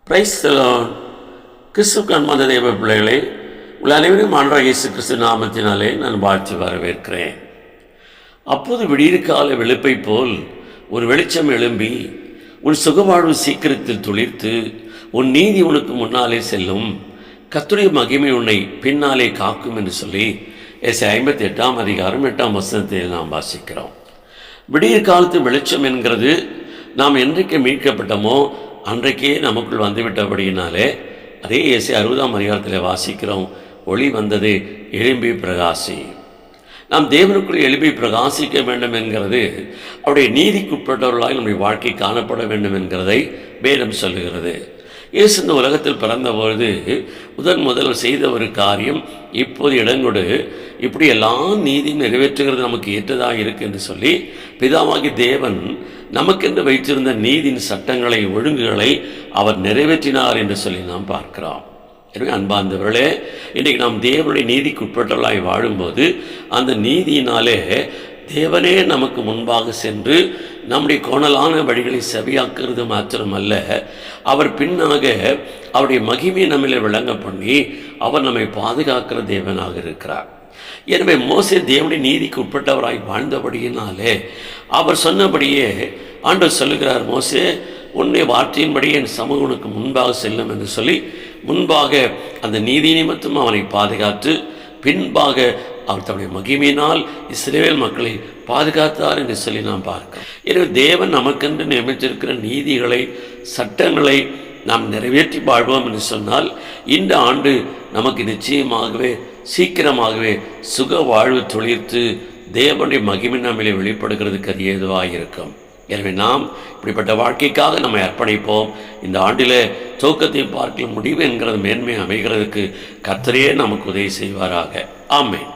Praise the Lord. கிறிஸ்துவுக்கு அன்பார்ந்த தேவ பிள்ளைகளே, உங்கள் அனைவரும் ஆண்டவராகிய இயேசு கிறிஸ்து நாமத்தினாலே நான் வாழ்த்தி வரவேற்கிறேன். அப்போது விடியற்கால வெளுப்பை போல் ஒரு வெளிச்சம் எழும்பி உன் சுகவாழ்வு சீக்கிரத்தில் துளிர்த்து உன் நீதி உனக்கு முன்னாலே செல்லும், கர்த்தருடைய மகிமை உன்னை பின்னாலே காக்கும் என்று சொல்லி ஏசாயா 58 அதிகாரம் 8 நாம் வாசிக்கிறோம். விடியற் காலத்து வெளிச்சம் என்கிறது நாம் என்றைக்கு மீட்கப்பட்டோமோ அன்றைக்கே நமக்குள் வந்துவிட்டபடியினாலே அதே ஏசாயா 60 அதிகாரத்தில் வாசிக்கிறோம், ஒளி வந்தது எழும்பி பிரகாசி. நாம் தேவனுக்குள் எழுப்பி பிரகாசிக்க வேண்டும் என்கிறது அவருடைய நீதிக்குட்பட்டவர்களாக நம்முடைய வாழ்க்கை காணப்பட வேண்டும் என்கிறதை வேதம் சொல்லுகிறது. இயேசு இந்த உலகத்தில் பிறந்தபொழுது முதல் செய்த ஒரு காரியம், இப்போது இடங்கொடு, இப்படி எல்லா நீதியும் நிறைவேற்றுகிறது நமக்கு ஏற்றதாக இருக்கு என்று சொல்லி பிதாவாகி தேவன் நமக்கென்று வைத்திருந்த நீதியின் சட்டங்களை ஒழுங்குகளை அவர் நிறைவேற்றினார் என்று சொல்லி நாம் பார்க்கிறோம். எனவே அன்பார்ந்தவர்களே, இன்றைக்கு நாம் தேவனுடைய நீதிக்குட்பட்டவர்களாய் வாழும்போது அந்த நீதியினாலே தேவனே நமக்கு முன்பாக சென்று நம்முடைய கோணலான வழிகளை செவியாக்குறது மாத்திரமல்ல, அவர் பின்னாக அவருடைய மகிமையை நம்மளை விளங்க பண்ணி அவர் நம்மை பாதுகாக்கிற தேவனாக இருக்கிறார். எனவே மோசே தேவனுடைய நீதிக்கு உட்பட்டவராய் வாழ்ந்தபடியினாலே அவர் சொன்னபடியே ஆண்டவர் சொல்லுகிறார், மோசே உன்னுடைய வார்த்தையின்படி என் சமூகம் உனக்கு முன்பாக செல்லும் என்று சொல்லி முன்பாக அந்த நீதி நிமித்தம் அவனை பாதுகாத்து பின்பாக அவர் தன்னுடைய மகிமையினால் இஸ்ரவேல் மக்களை பாதுகாத்தார் என்று சொல்லி நாம் பார்க்கிறோம். எனவே தேவன் நமக்கென்று நியமித்திருக்கிற நீதிகளை சட்டங்களை நாம் நிறைவேற்றி வாழ்வோம் என்று சொன்னால் இந்த ஆண்டு நமக்கு நிச்சயமாகவே சீக்கிரமாகவே சுக வாழ்வு துளிர்த்து தேவனுடைய மகிமை நம்மளை வெளிப்படுகிறதுக்கு அது ஏதுவாக இருக்கும். எனவே நாம் இப்படிப்பட்ட வாழ்க்கைக்காக நம்மை அர்ப்பணிப்போம். இந்த ஆண்டில் துவக்கத்தை பார்க்க முடிவு என்கிறது மேன்மை அமைகிறதுக்கு கர்த்தரே நமக்கு உதவி செய்வாராக. ஆமென்.